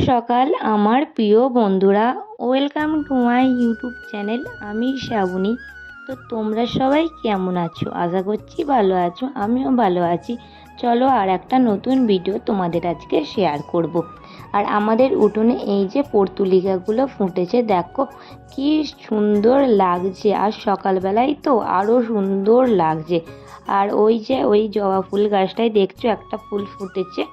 সকাল আমার প্রিয় বন্ধুরা, welcome to my YouTube channel. আমি শ্রাবণী। তো তোমরা সবাই কেমন আছো? আশা করছি ভালো আছো, আমিও ভালো আছি। চলো আর একটা নতুন ভিডিও তোমাদের আজকে শেয়ার করব। আর আমাদের উঠোনে এই যে পর্তুলিকাগুলো ফুটেছে, দেখো কি সুন্দর লাগছে। আর সকালবেলায় তো আরও সুন্দর লাগছে। আর ওই যে ওই জবা ফুল গাছটায় দেখছো একটা ফুল ফুটেছে।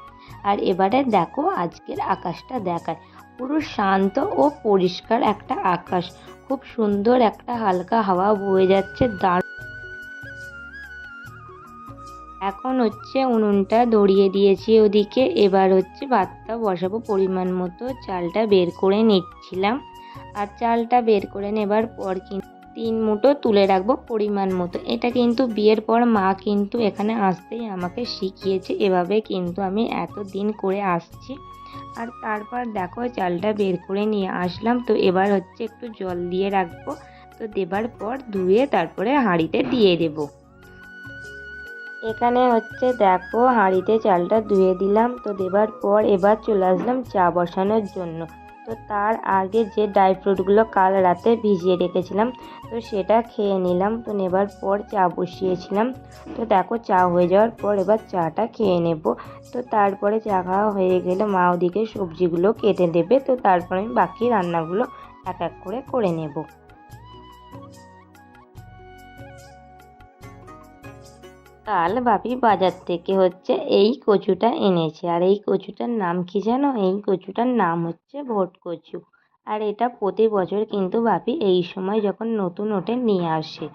আর এবারে দেখো আজকের আকাশটা দেখায়, পুরো শান্ত ও পরিষ্কার একটা আকাশ। খুব সুন্দর একটা হালকা হাওয়া বয়ে যাচ্ছে। এখন হচ্ছে উনুনটা ধরিয়ে দিয়েছি ওদিকে। এবার হচ্ছে ভাতটা বসাবো। পরিমাণ মতো চালটা বের করে নিচ্ছিলাম। আর চালটা বের করে নেবার পর কিন্তু 3 মুঠো তুলে রাখবো পরিমাণ মতো। এটা কিন্তু বিয়ের পর মা কিন্তু এখানে আসতেই আমাকে শিখিয়েছে। এভাবে কিন্তু আমি এতদিন করে আসছি। আর তারপর দেখো চালটা বের করে নিয়ে আসলাম। তো এবার হচ্ছে একটু জল দিয়ে রাখবো। তো দেবার পর ধুয়ে তারপরে হাঁড়িতে দিয়ে দেবো। এখানে হচ্ছে দেখো হাঁড়িতে চালটা ধুয়ে দিলাম। তো দেবার পর এবার চলে আসলাম চা বসানোর জন্য। তো তার আগে যে ড্রাই ফ্রুটগুলো কাল রাতে ভিজিয়ে রেখেছিলাম, তো সেটা খেয়ে নিলাম। তো নেবার পর চা বসিয়েছিলাম। তো দেখো চা হয়ে যাওয়ার পর এবার চাটা খেয়ে নেব। তো তারপরে চা খাওয়া হয়ে গেলে মা ওদিকে সবজিগুলো কেটে দেবে। তো তারপরে আমি বাকি রান্নাগুলো এক এক করে করে নেব। কাল বাপি বাজার থেকে হচ্ছে এই কচুটা এনেছে। আর এই কচুটার নাম কি জানো? এই কচুটার নাম হচ্ছে ভোট কচু। আর এটা প্রতি বছর কিন্তু বাপি এই সময় যখন নতুন ওঠে নিয়ে আসে।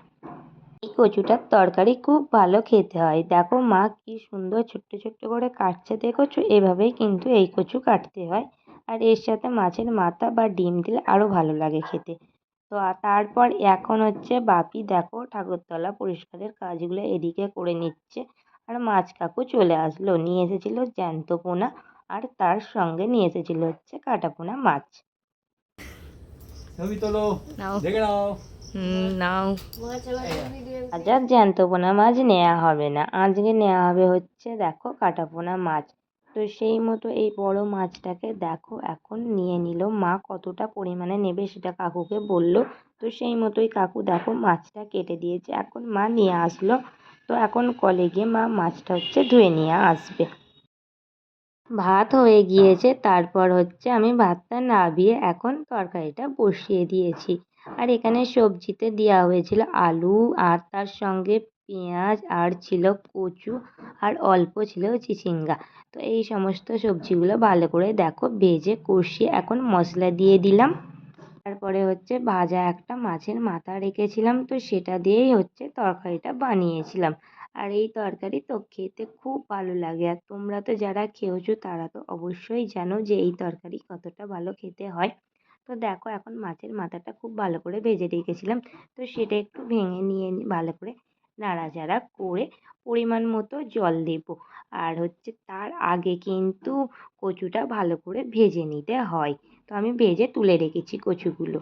এই কচুটার তরকারি খুব ভালো খেতে হয়। দেখো মা কি সুন্দর ছোট্ট ছোট্ট করে কাটছে, দেখেছো? এভাবেই কিন্তু এই কচু কাটতে হয়। আর এর সাথে মাছের মাথা বা ডিম দিলে আরও ভালো লাগে খেতে। তো তারপর এখন হচ্ছে বাপি দেখো ঠাকুরতলা পরিষ্কারের কাজগুলো এদিকে করে নিচ্ছে। আর মাছ কাকু চলে আসলো, নিয়ে এসেছিল জ্যান্ত পোনা। আর তার সঙ্গে নিয়ে এসেছিল হচ্ছে কাটা পোনা মাছ। নাও নাও। আজ আর জ্যান্ত পোনা মাছ নেওয়া হবে না, আজকে নেওয়া হবে হচ্ছে দেখো কাটা পোনা মাছ। তো সেই মতো এই বড় মাছটাকে দেখো এখন নিয়ে নিল মা। কতটা পরিমাণে নেবে সেটা কাকুকে বলল। তো সেই মতোই কাকু দেখো মাছটা কেটে দিয়েছে। এখন মা নিয়ে আসলো। তো এখন কলে গিয়ে মা মাছটা হচ্ছে ধুয়ে নিয়ে আসবে। ভাত হয়ে গিয়েছে। তারপর হচ্ছে আমি ভাতটা নামিয়ে এখন তরকারিটা বসিয়ে দিয়েছি। আর এখানে সবজিতে দেওয়া হয়েছিল আলু, আর তার সঙ্গে পেঁয়াজ, আর ছিল কচু, আর অল্প ছিল চিচিঙ্গা। তো এই সমস্ত সবজিগুলো ভালো করে দেখো ভেজে কষিয়ে এখন মশলা দিয়ে দিলাম। তারপরে হচ্ছে ভাজা একটা মাছের মাথা রেখেছিলাম, তো সেটা দিয়েই হচ্ছে তরকারিটা বানিয়েছিলাম। আর এই তরকারি তো খেতে খুব ভালো লাগে। আর তোমরা তো যারা খেয়েছো তারা তো অবশ্যই জানো যে এই তরকারি কতটা ভালো খেতে হয়। তো দেখো এখন মাছের মাথাটা খুব ভালো করে ভেজে রেখেছিলাম। তো সেটা একটু ভেঙে নিয়ে ভালো করে নাড়াচাড়া করে পরিমাণ মতো জল দেব। আর হচ্ছে তার আগে কিন্তু কচুটা ভালো করে ভেজে নিতে হয়। তো আমি ভেজে তুলে রেখেছি কচুগুলো।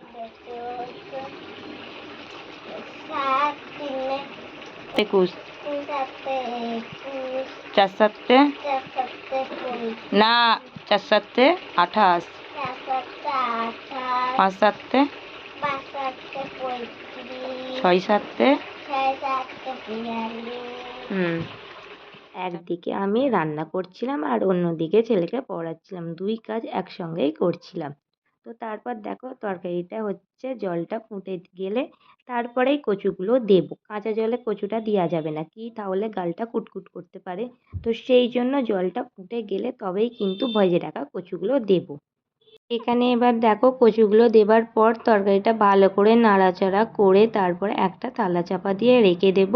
একুশ, চার সাতে না, 4 7 28, 5 7 6 7 একদিকে আমি রান্না করছিলাম আর অন্যদিকে ছেলেকে পড়াচ্ছিলাম। 2 কাজ একসঙ্গেই করছিলাম। তো তারপর দেখো তরকারিটা হচ্ছে জলটা ফুটে গেলে তারপরেই কচুগুলো দেবো। কাঁচা জলে কচুটা দেওয়া যাবে না, কি তাহলে গালটা কুটকুট করতে পারে। তো সেই জন্য জলটা ফুটে গেলে তবেই কিন্তু ভেজে রাখা কচুগুলো দেবো। এখানে এবার দেখো কচুগুলো দেবার পর তরকারিটা ভালো করে নাড়াচাড়া করে তারপর একটা থালা চাপা দিয়ে রেখে দেব।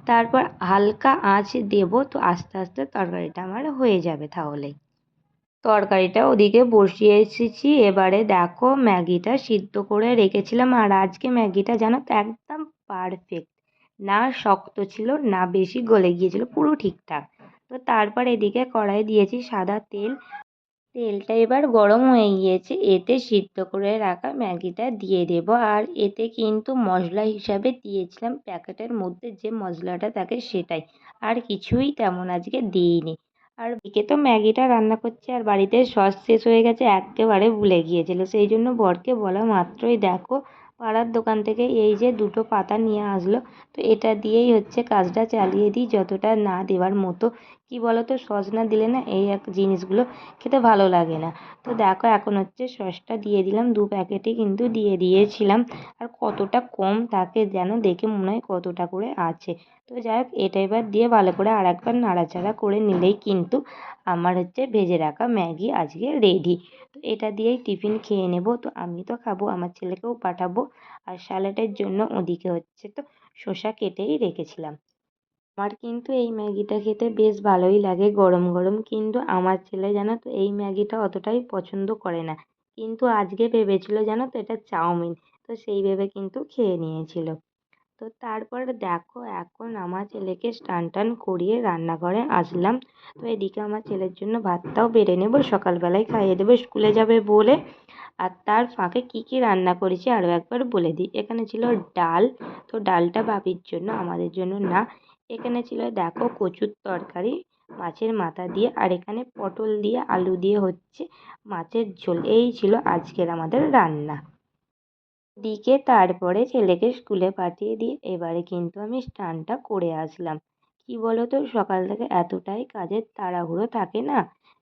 তারপর হালকা আঁচ দেব। তো আস্তে আস্তে তরকারিটা আমার হয়ে যাবে তাহলেই। তরকারিটা ওদিকে বসিয়ে এসেছি। এবারে দেখো ম্যাগিটা সিদ্ধ করে রেখেছিলাম। আর আজকে ম্যাগিটা জানো তো একদম পারফেক্ট, না শক্ত ছিল না বেশি গলে গিয়েছিল, পুরো ঠিকঠাক। তো তারপর এদিকে কড়াই দিয়েছি সাদা তেল। তেলটা এবার গরম হয়ে গিয়েছে, এতে সিদ্ধ করে রাখা ম্যাগিটা দিয়ে দেব। আর এতে কিন্তু মশলা হিসাবে দিয়েছিলাম প্যাকেটের মধ্যে যে মশলাটা থাকে সেটাই, আর কিছুই তেমন আজকে দিইনি। আর এদিকে তো ম্যাগিটা রান্না করছে আর বাড়িতে সস শেষ হয়ে গেছে, এক্কেবারে ভুলে গিয়েছিল। সেই জন্য বরকে বলা মাত্রই দেখো পাড়ার দোকান থেকে এই যে 2টো পাতা নিয়ে আসলো। তো এটা দিয়েই হচ্ছে কাজটা চালিয়ে দিই, যতটা না দেওয়ার মতো। কি বলো তো, সস না দিলে না এই এক জিনিসগুলো খেতে ভালো লাগে না। তো দেখো এখন হচ্ছে সসটা দিয়ে দিলাম, 2 প্যাকেটই কিন্তু দিয়ে দিয়েছিলাম। আর কতটা কম থাকে যেন, দেখে মনে হয় কতটা করে আছে। তো যাই হোক, এটা এবার দিয়ে ভালো করে আরেকবার নাড়াচাড়া করে নিলেই কিন্তু আমার হচ্ছে ভেজে রাখা ম্যাগি আজকে রেডি। তো এটা দিয়েই টিফিন খেয়ে নেব। তো আমি তো খাবো, আমার ছেলেকেও পাঠাবো। আর স্যালাডের জন্য ওদিকে হচ্ছে তো শসা কেটেই রেখেছিলাম। আমার কিন্তু এই ম্যাগিটা খেতে বেশ ভালোই লাগে গরম গরম, কিন্তু আমার ছেলে জানো তো এই ম্যাগিটা অতটাই পছন্দ করে না। কিন্তু আজকে ভেবেছিল জানো তো এটা চাউমিন, তো সেই ভেবে কিন্তু খেয়ে নিয়েছিল। তো তারপর দেখো এখন আমার ছেলেকে স্নান টান করিয়ে রান্নাঘরে আসলাম। তো এদিকে আমার ছেলের জন্য ভাতটাও বেড়ে নেবো, সকালবেলায় খাইয়ে দেবো স্কুলে যাবে বলে। আর তার ফাঁকে কি কি রান্না করেছি আরও একবার বলে দিই। এখানে ছিল ডাল, তো ডালটা বাপির জন্য, আমাদের জন্য না। এখানে ছিল দেখো কচুর তরকারি মাছের মাথা দিয়ে, আর এখানে পটল দিয়ে আলু দিয়ে হচ্ছে মাছের ঝোল। এই ছিল আজকের আমাদের রান্না। দিকে তারপরে ছেলেকে স্কুলে পাঠিয়ে দিয়ে এবারে কিন্তু আমি স্নানটা করে আসলাম। কি বলো তো, সকাল থেকে এতটাই কাজের তাড়াহুড়ো থাকে না,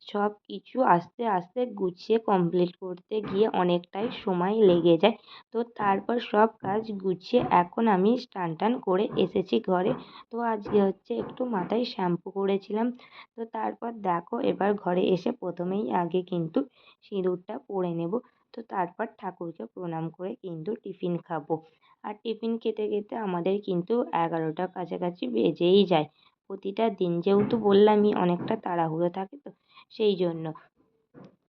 সব কিছু আস্তে আস্তে গুছিয়ে কমপ্লিট করতে গিয়ে অনেকটাই সময় লেগে যায়। তো তারপর সব কাজ গুছিয়ে এখন আমি স্নান টান করে এসেছি ঘরে। তো আজকে হচ্ছে একটু মাথায় শ্যাম্পু করেছিলাম। তো তারপর দেখো এবার ঘরে এসে প্রথমেই আগে কিন্তু সিঁদুরটা পরে নেব। তো তারপর ঠাকুরকে প্রণাম করে কিন্তু টিফিন খাবো। আর টিফিন খেতে খেতে আমাদের কিন্তু 11টার কাছাকাছি বেজেই যায় প্রতিটা দিন, যেহেতু বললামই অনেকটা তাড়াহুড়ো থাকে, তো সেই জন্য।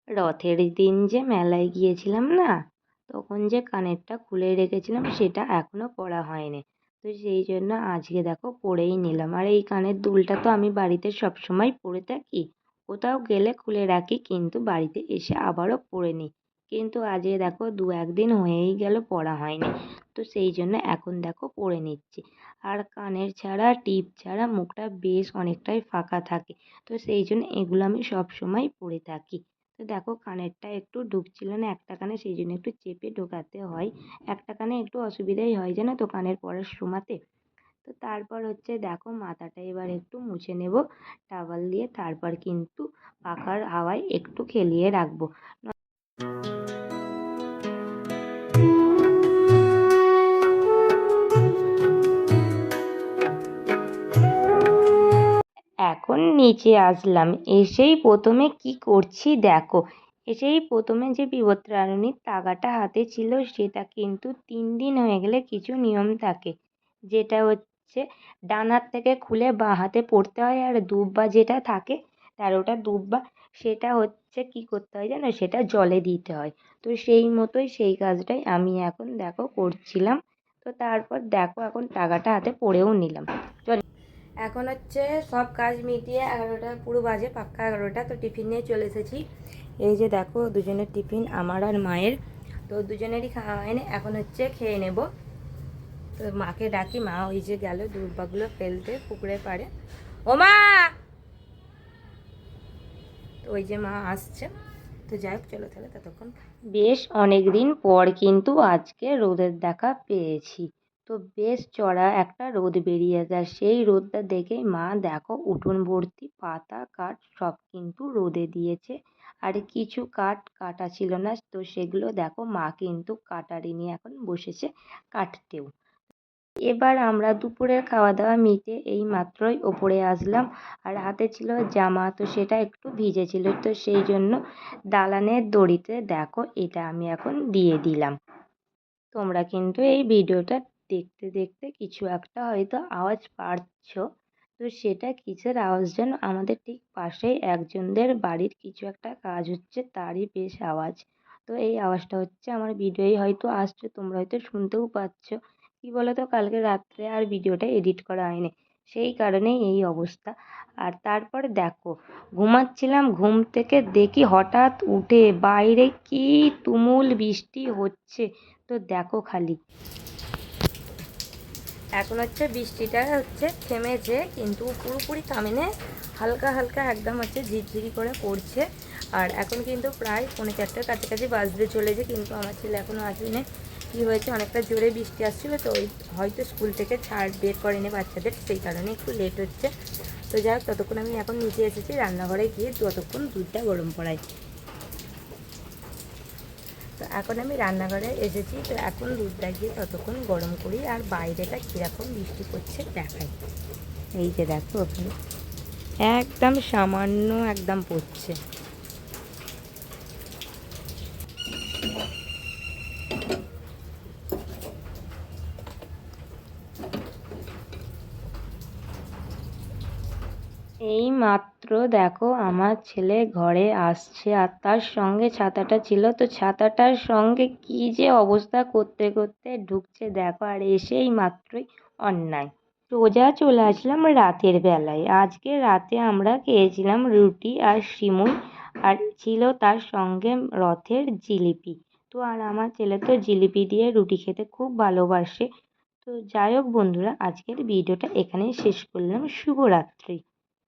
রথের দিন যে মেলায় গিয়েছিলাম না, তখন যে কানেরটা খুলে রেখেছিলাম সেটা এখনো পরা হয়নি। তো সেই জন্য আজকে দেখো পরেই নিলাম। আর এই কানের দুলটা তো আমি বাড়িতে সবসময় পরে থাকি, কোথাও গেলে খুলে রাখি, কিন্তু বাড়িতে এসে আবারও পরে নিই। কিন্তু আজকে দেখো 1 দিন হয়েই গেল পরা হয়নি। তো সেই জন্য এখন দেখো পরে নিচ্ছি। আর কানের ছাড়া টিপ ছাড়া মুখটা বেশ অনেকটাই ফাঁকা থাকে, তো সেই জন্য এগুলো আমি সবসময় পরে থাকি। তো দেখো কানেরটা একটু ঢুকছিল না একটা কানে, সেই জন্য একটু চেপে ঢোকাতে হয়। একটা কানে একটু অসুবিধাই হয় জানো তো কানের পরার সময়তে। তো তারপর হচ্ছে দেখো মাথাটা এবার একটু মুছে নেব টাওয়াল দিয়ে, তারপর কিন্তু পাখার হাওয়ায় একটু খেলিয়ে রাখবো। এখন নিচে আসলাম, এসেই প্রথমে কি করছি দেখো। এসেই প্রথমে যে বিপত্তারিণীর তাগাটা হাতে ছিল সেটা কিন্তু 3 দিন হয়ে গেলে কিছু নিয়ম থাকে, যেটা হচ্ছে ডান হাত থেকে খুলে বাঁ হাতে পড়তে হয়। আর দুব্বা যেটা থাকে 13টা দুব্বা, সেটা হচ্ছে কি করতে হয় জানো, সেটা জলে দিতে হয়। তো সেই মতোই সেই কাজটাই আমি এখন দেখো করছিলাম। তো তারপর দেখো এখন টাকাটা হাতে পড়েও নিলাম। এখন হচ্ছে সব কাজ মিটিয়ে 11টা পুরো বাজে, পাক্কা 11টা। তো টিফিন নিয়ে চলে এসেছি। এই যে দেখো দুজনের টিফিন, আমার আর মায়ের। তো দুজনেরই খাওয়া হয়নি, এখন হচ্ছে খেয়ে নেব। তো মাকে ডাকি, মা ওই যে গেল দুর্বাগুলো ফেলতে পুকুরে পাড়ে। ও মা! তো ওই যে মা আসছে। তো যাই হোক চলো তাহলে ততক্ষণ। বেশ অনেক দিন পর কিন্তু আজকে রোদের দেখা পেয়েছি। তো বেশ চড়া একটা রোদ বেরিয়ে যায়, সেই রোদটা দেখেই মা দেখো উঠোন ভর্তি পাতা কাঠ সব কিন্তু রোদে দিয়েছে। আর কিছু কাঠ কাটা ছিল না, তো সেগুলো দেখো মা কিন্তু কাটারি নিয়ে এখন বসেছে কাটতেও। এবার আমরা দুপুরের খাওয়া দাওয়া মিটে এই মাত্রই ওপরে আসলাম। আর হাতে ছিল জামা, তো সেটা একটু ভিজে ছিল, তো সেই জন্য দালানের দড়িতে দেখো এটা আমি এখন দিয়ে দিলাম। তোমরা কিন্তু এই ভিডিওটা দেখতে দেখতে কিছু একটা হয়তো আওয়াজ পাচ্ছ। তো সেটা কিসের আওয়াজ যেন, আমাদের ঠিক পাশেই একজনদের বাড়ির কিছু একটা কাজ হচ্ছে, তারই বেশ আওয়াজ। তো এই আওয়াজটা হচ্ছে আমার ভিডিওই হয়তো আসছে, তোমরা হয়তো শুনতেও পাচ্ছ। কি বলো তো, কালকে রাত্রে আর ভিডিওটা এডিট করা হয়নি, সেই কারণেই এই অবস্থা। আর তারপরে দেখো ঘুমাচ্ছিলাম, ঘুম থেকে দেখি হঠাৎ উঠে বাইরে কি তুমুল বৃষ্টি হচ্ছে। তো দেখো খালি এখন হচ্ছে বৃষ্টিটা হচ্ছে থেমেছে, কিন্তু পুরোপুরি থামেনি, হালকা হালকা একদম হচ্ছে ঝিরঝিরি করে পড়ছে। আর এখন কিন্তু প্রায় 3:45-র কাছাকাছি বাজতে চলেছে, কিন্তু আমার ছেলে এখনও আসেনি। কী হয়েছে, অনেকটা জোরে বৃষ্টি আসছিলো তো, ওই হয়তো স্কুল থেকে ছাড় বের করেনি বাচ্চাদের, সেই কারণে একটু লেট হচ্ছে। তো যাই হোক, ততক্ষণ আমি এখন নিচে এসেছি রান্নাঘরে গিয়ে ততক্ষণ দুধটা গরম করাই। তো এখন আমি রান্নাঘরে এসেছি, তো এখন দুধটা গিয়ে ততক্ষণ গরম করি আর বাইরেটা কীরকম বৃষ্টি পড়ছে দেখাই। এই যে দেখো, ওখানে একদম সামান্য একদম পড়ছে। এই মাত্র দেখো আমার ছেলে ঘরে আসছে, আর তার সঙ্গে ছাতাটা ছিল, তো ছাতাটার সঙ্গে কি যে অবস্থা করতে করতে ঢুকছে দেখো, আর এসেই মাত্রই অন্যায়। সোজা চলে আসলাম রাতের বেলায়। আজকে রাতে আমরা খেয়েছিলাম রুটি আর সিমুই, আর ছিল তার সঙ্গে রথের জিলিপি। তো আর আমার ছেলে তো জিলিপি দিয়ে রুটি খেতে খুব ভালোবাসে। তো যাই হোক বন্ধুরা, আজকের ভিডিওটা এখানেই শেষ করলাম। শুভরাত্রি।